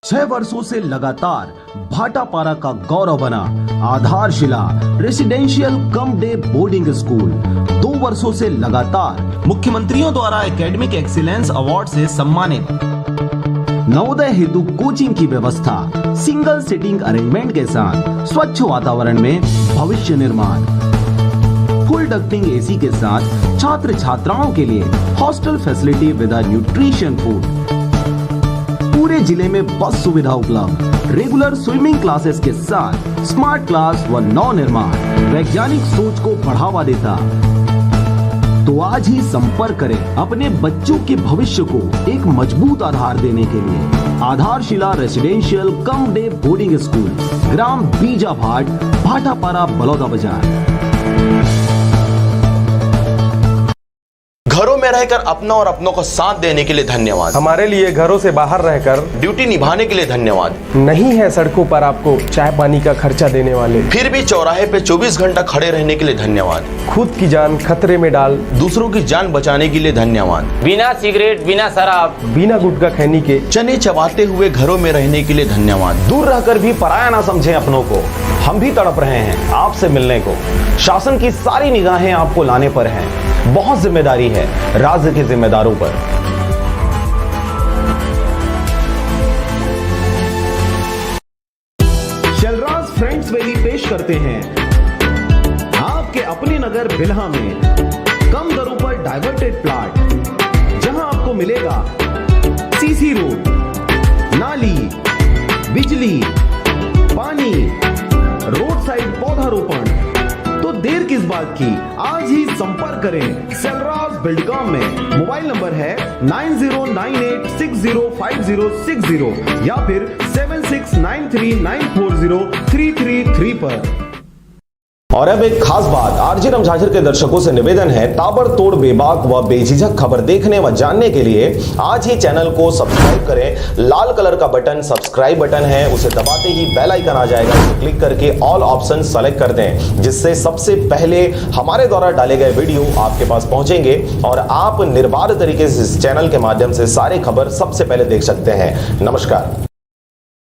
6 वर्षों से लगातार भाटापारा का गौरव बना आधारशिला residential cum day boarding school 2 वर्षों से लगातार मुख्यमंत्रियों द्वारा एकेडमिक एक्सीलेंस अवार्ड से सम्मानित। नवोदय हेतु कोचिंग की व्यवस्था, सिंगल सीटिंग अरेंजमेंट के साथ स्वच्छ वातावरण में भविष्य निर्माण, फुल डक्टिंग एसी के साथ छात्र छात्राओं के लिए hostel facility with nutrition food, पूरे जिले में बस सुविधा उपलब्ध, रेगुलर स्विमिंग क्लासेस के साथ स्मार्ट क्लास व नव निर्माण वैज्ञानिक सोच को बढ़ावा देता। तो आज ही संपर्क करें अपने बच्चों के भविष्य को एक मजबूत आधार देने के लिए। Aadharshila residential cum day boarding school, ग्राम बीजाभाट, भाटापारा, बलौदा बाजार। घरों में रहकर अपना और अपनों को साथ देने के लिए धन्यवाद। हमारे लिए घरों से बाहर रहकर ड्यूटी निभाने के लिए धन्यवाद। नहीं है सड़कों पर आपको चाय पानी का खर्चा देने वाले, फिर भी चौराहे पे 24 घंटा खड़े रहने के लिए धन्यवाद। खुद की जान खतरे में डाल दूसरों की जान बचाने के लिए धन्यवाद। बिना सिगरेट, बिना शराब, बिना गुटखा खैनी के चने चबाते हुए घरों में रहने के लिए धन्यवाद। दूर रहकर भी पराया ना समझें अपनों को, हम भी तड़प रहे हैं आपसे मिलने को। शासन की सारी निगाहें आपको लाने पर हैं, बहुत जिम्मेदारी है राज्य के जिम्मेदारों पर। शलराज फ्रेंड्स वैली पेश करते हैं आपके अपने नगर बिल्हा में कम दरों पर डाइवर्टेड प्लॉट, जहां आपको मिलेगा सीसी रोड, नाली, बिजली, पानी, रोड साइड पौधारोपण। तो देर किस बात की, आज ही संपर्क करें शलराज बिल्डकॉम में। मोबाइल नंबर है 9098605060 या फिर 7693940333 पर। और अब एक खास बात, आरजे रमझाझर के दर्शकों से निवेदन है, ताबड़तोड़ बेबाक व बेझिझक खबर देखने व जानने के लिए आज ही चैनल को सब्सक्राइब करें। लाल कलर का बटन सब्सक्राइब बटन है, उसे दबाते ही बेल आइकन आ जाएगा, उसे क्लिक करके ऑल ऑप्शन सेलेक्ट कर दें, जिससे सबसे पहले हमारे द्वारा डाले गए वीडियो आपके पास पहुंचेंगे और आप निर्बाध तरीके से इस चैनल के माध्यम से सारे खबर सबसे पहले देख सकते हैं। नमस्कार।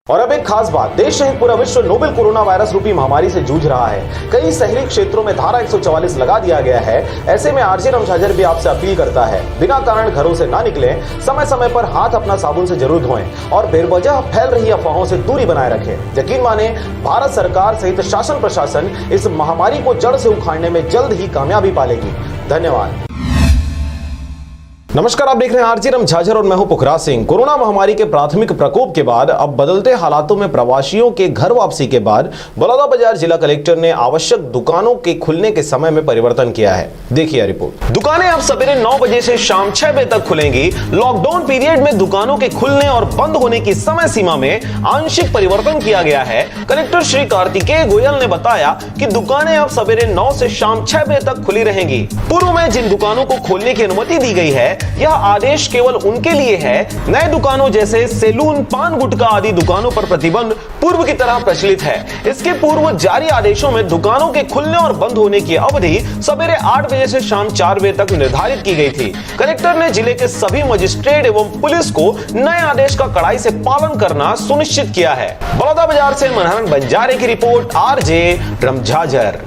और अब एक खास बात, देश सहित पूरा विश्व नोवेल कोरोना वायरस रूपी महामारी से जूझ रहा है। कई शहरी क्षेत्रों में धारा 144 लगा दिया गया है। ऐसे में आरजे रमझाझर भी आपसे अपील करता है, बिना कारण घरों से ना निकलें, समय समय पर हाथ अपना साबुन से जरूर धोएं और बेवजह फैल रही अफवाहों से दूरी बनाए रखें। यकीन माने, भारत सरकार सहित शासन प्रशासन इस महामारी को जड़ से उखाड़ने में जल्द ही कामयाबी पालेगी। धन्यवाद। नमस्कार, आप देख रहे हैं आरजे रमझाझर और मैं हूं पुखराज सिंह। कोरोना महामारी के प्राथमिक प्रकोप के बाद अब बदलते हालातों में प्रवासियों के घर वापसी के बाद बलौदा बाजार जिला कलेक्टर ने आवश्यक दुकानों के खुलने के समय में परिवर्तन किया है। देखिए रिपोर्ट। दुकानें अब सवेरे 9 बजे से शाम 6 बजे तक खुलेंगी। लॉकडाउन पीरियड में दुकानों के खुलने और बंद होने की समय सीमा में आंशिक परिवर्तन किया गया है। कलेक्टर श्री कार्तिकेय गोयल ने बताया कि दुकानें अब सवेरे 9 से शाम 6 बजे तक खुली रहेंगी। पूर्व में जिन दुकानों को खोलने की अनुमति दी गई है, यह आदेश केवल उनके लिए है। नए दुकानों जैसे सैलून, पान गुटखा आदि दुकानों पर प्रतिबंध पूर्व की तरह प्रचलित है। इसके पूर्व जारी आदेशों में दुकानों के खुलने और बंद होने की अवधि सवेरे 8 बजे से शाम 4 बजे तक निर्धारित की गई थी। कलेक्टर ने जिले के सभी मजिस्ट्रेट एवं पुलिस को नए आदेश का कड़ाई से पालन करना सुनिश्चित किया है। बलौदा बाजार से मनहरन बंजारे की रिपोर्ट, आरजे रमझाझर।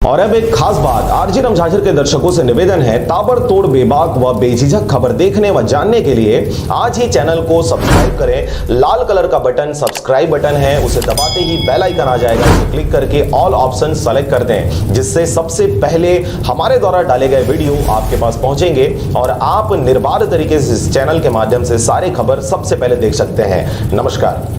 और अब एक खास बात, आरजे रमझाझर के दर्शकों से निवेदन है, ताबड़तोड़ बेबाक व बेझिझक खबर देखने व जानने के लिए आज ही चैनल को सब्सक्राइब करें। लाल कलर का बटन सब्सक्राइब बटन है, उसे दबाते ही बेल आइकन आ जाएगा, उसे क्लिक करके ऑल ऑप्शन सेलेक्ट कर दें, जिससे सबसे पहले हमारे द्वारा डाले गए वीडियो आपके पास पहुंचेंगे और आप निर्बाध तरीके से इस चैनल के माध्यम से सारे खबर सबसे पहले देख सकते हैं। नमस्कार।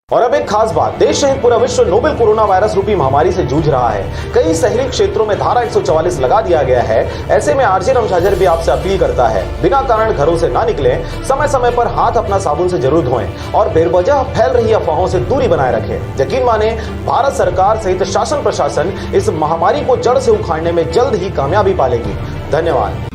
और अब एक खास बात, देश सहित पूरा विश्व नोवेल कोरोना वायरस रूपी महामारी से जूझ रहा है। कई शहरी क्षेत्रों में धारा 144 लगा दिया गया है। ऐसे में आरजे रमझाझर भी आपसे अपील करता है, बिना कारण घरों से ना निकलें, समय समय पर हाथ अपना साबुन से जरूर धोएं और बेवजह फैल रही अफवाहों से दूरी बनाए रखें। यकीन माने, भारत सरकार सहित शासन प्रशासन इस महामारी को जड़ से उखाड़ने में जल्द ही कामयाबी पालेगी। धन्यवाद।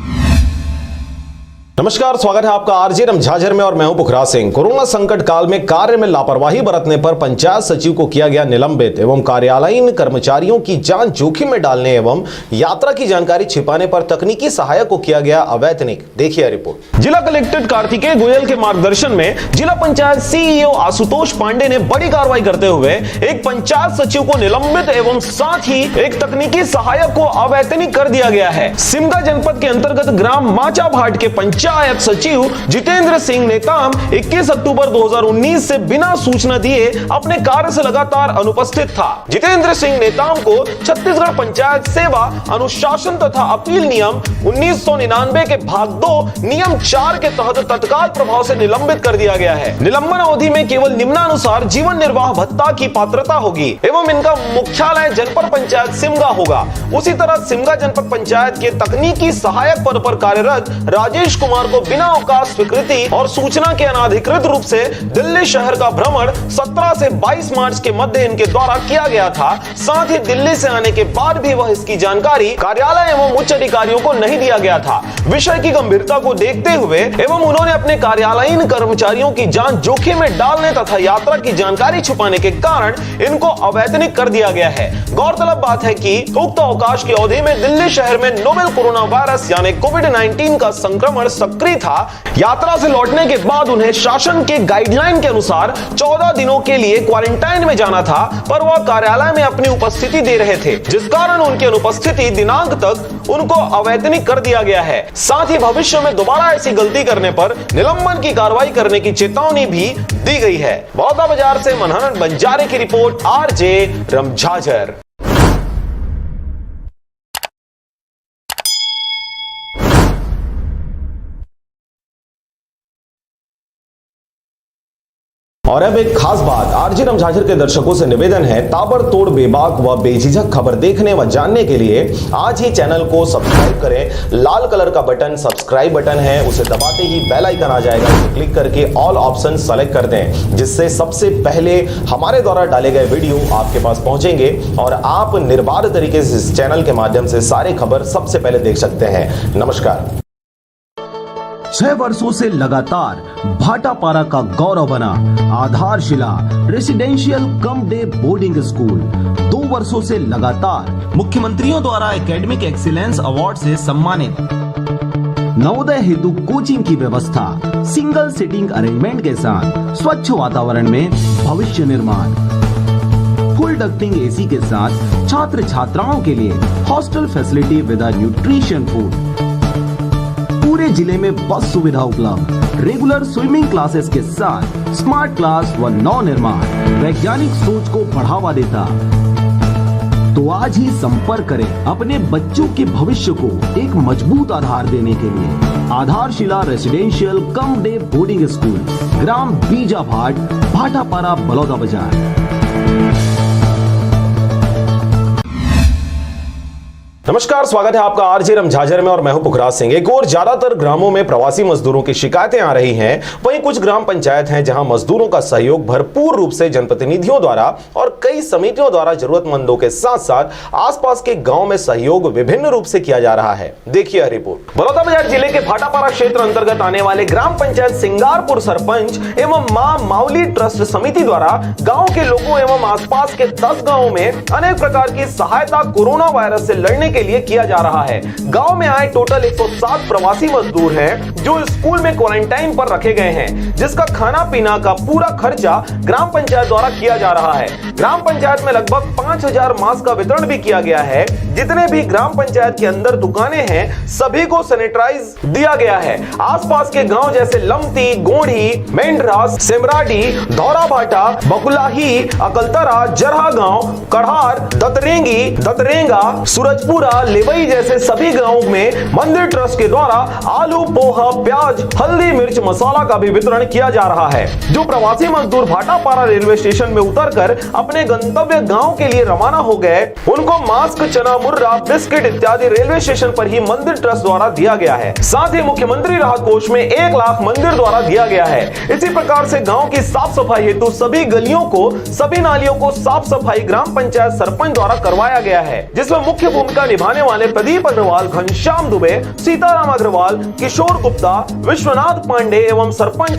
नमस्कार, स्वागत है आपका आरजे रमझाझर में और मैं हूं पुखराज सिंह। कोरोना संकट काल में कार्य में लापरवाही बरतने पर पंचायत सचिव को किया गया निलंबित एवं कार्यालयीन कर्मचारियों की जान जोखिम में डालने एवं यात्रा की जानकारी छिपाने पर तकनीकी सहायक को किया गया अवैतनिक। देखिए रिपोर्ट। जिला कलेक्टर कार्तिकेय गोयल के मार्गदर्शन में जिला पंचायत सीईओ आशुतोष पांडे ने बड़ी कार्रवाई करते हुए एक पंचायत सचिव को निलंबित एवं साथ ही एक तकनीकी सहायक को अवैतनिक कर दिया गया है। सिमगा जनपद के अंतर्गत ग्राम माचा भाट के पंचायत सचिव जितेंद्र सिंह नेताम 21 अक्टूबर 2019 से बिना सूचना दिए अपने कार्य से लगातार अनुपस्थित था। जितेंद्र सिंह नेताम को छत्तीसगढ़ पंचायत सेवा अनुशासन तथा अपील नियम 1999 के भाग 2 नियम 4 के तहत तत्काल प्रभाव से निलंबित कर दिया गया है। निलंबन अवधि में केवल निम्नानुसार जीवन निर्वाह भत्ता की पात्रता होगी एवं इनका मुख्यालय जनपद पंचायत सिमगा होगा। उसी तरह सिमगा जनपद पंचायत के तकनीकी सहायक पद पर कार्यरत राजेश कुमार को बिना अवकाश स्वीकृति और सूचना के अनाधिकृत रूप से दिल्ली शहर का भ्रमण 17 से 22 मार्च के मध्य इनके द्वारा किया गया था। साथ ही दिल्ली से आने के बाद भी वह इसकी जानकारी कार्यालय एवं उच्च अधिकारियों को नहीं दिया गया था। विषय की गंभीरता को देखते हुए एवं उन्होंने अपने कार्यालयीन कर्मचारियों की जान जोखिम में डालने तथा यात्रा की जानकारी छुपाने के कारण इनको अवैतनिक कर दिया गया है। गौरतलब बात है कि उक्त अवकाश की अवधि में दिल्ली शहर में नोवेल कोरोना वायरस यानी कोविड-19 का संक्रमण सक्रिय था। यात्रा से लौटने के बाद उन्हें शासन के गाइडलाइन के अनुसार 14 दिनों के लिए क्वारंटाइन में जाना था, पर वह कार्यालय में अपनी उपस्थिति दे रहे थे, जिस कारण उनकी अनुपस्थिति दिनांक तक उनको अवैतनिक कर दिया गया है। साथ ही भविष्य में दोबारा ऐसी गलती करने पर निलंबन की कार्रवाई करने की चेतावनी भी दी गई है। बड़ौदा बाजार से मनहर बंजारे की रिपोर्ट, आरजे रमझाझर। और अब एक खास बात, आरजे रमझाझर के दर्शकों से निवेदन है, ताबड़तोड़ बेबाक व बेझिझक खबर देखने व जानने के लिए आज ही चैनल को सब्सक्राइब करें। लाल कलर का बटन सब्सक्राइब बटन है, उसे दबाते ही बेल आइकन आ जाएगा, उसे क्लिक करके ऑल ऑप्शन सेलेक्ट कर दें, जिससे सबसे पहले हमारे द्वारा डाले गए वीडियो आपके पास पहुंचेंगे और आप निर्बाध तरीके से इस चैनल के माध्यम से सारी खबर सबसे पहले देख सकते हैं। नमस्कार। 6 वर्षों से लगातार भाटापारा का गौरव बना आधारशिला residential cum day boarding school 2 वर्षों से लगातार मुख्यमंत्रियों द्वारा एकेडमिक एक्सीलेंस अवार्ड से सम्मानित। नवोदय हेतु कोचिंग की व्यवस्था, सिंगल सीटिंग अरेंजमेंट के साथ स्वच्छ वातावरण में भविष्य निर्माण, फुल डक्टिंग एसी के साथ छात्र छात्राओं के लिए hostel facility with nutrition food, पूरे जिले में बस सुविधा उपलब्ध, रेगुलर स्विमिंग क्लासेस के साथ स्मार्ट क्लास व नव निर्माण वैज्ञानिक सोच को बढ़ावा देता। तो आज ही संपर्क करें अपने बच्चों के भविष्य को एक मजबूत आधार देने के लिए। Aadharshila residential cum day boarding school, ग्राम बीजा भाट, भाटापारा, बड़ौदा बाजार। नमस्कार, स्वागत है आपका आरजे रमझाझर में और मैं हूं पुखराज सिंह। एक और ज्यादातर ग्रामों में प्रवासी मजदूरों की शिकायतें आ रही हैं, वहीं कुछ ग्राम पंचायत हैं जहां मजदूरों का सहयोग भरपूर रूप से जनप्रतिनिधियों द्वारा और कई समितियों द्वारा जरूरतमंदों के साथ साथ आसपास के गांव में सहयोग विभिन्न रूप से किया जा रहा है। देखिए रिपोर्ट। बड़ौदा बाजार जिले के भाटापारा क्षेत्र अंतर्गत आने वाले ग्राम पंचायत सिंगारपुर सरपंच एवं मां माउली ट्रस्ट समिति द्वारा गाँव के लोगों एवं आसपास के 10 गाँव में अनेक प्रकार की सहायता कोरोना वायरस से लड़ने के लिए किया जा रहा है। गांव में आए टोटल 107 प्रवासी मजदूर हैं जो स्कूल में क्वारंटाइन पर रखे गए हैं, जिसका खाना पीना का पूरा खर्चा ग्राम पंचायत द्वारा किया जा रहा है। ग्राम पंचायत में लगभग 5000 मास्क का वितरण भी किया गया है। जितने भी ग्राम पंचायत के अंदर दुकानें हैं सभी को सैनिटाइज दिया गया है। आसपास के गांव जैसे लमती, गोढ़ी, मेंढरास, सेमराडी, धौरा भाटा, बकुलाही, अकलतरा, जरहा गांव, कढ़ार, दतरेंगी, दतरेंगा, सूरजपुरा, लेवई जैसे सभी गांवों में मंदिर ट्रस्ट के द्वारा आलू, पोहा, प्याज, हल्दी, मिर्च, मसाला का भी वितरण किया जा रहा है। जो प्रवासी मजदूर भाटापारा रेलवे स्टेशन में उतरकर अपने गंतव्य गांव के लिए रवाना हो गए, उनको मास्क, चना, मुर्रा, बिस्किट इत्यादि रेलवे स्टेशन पर ही मंदिर ट्रस्ट द्वारा दिया गया है। साथ ही मुख्यमंत्री राहत कोष में 1 लाख मंदिर द्वारा दिया गया है। इसी प्रकार से गांव की साफ सफाई हेतु सभी गलियों को, सभी नालियों को साफ सफाई ग्राम पंचायत सरपंच द्वारा करवाया गया है, जिसमें मुख्य भूमिका निभाने वाले प्रदीप अग्रवाल, घनश्याम दुबे, सीताराम अग्रवाल, किशोर गुप्ता, विश्वनाथ पांडे एवं सरपंच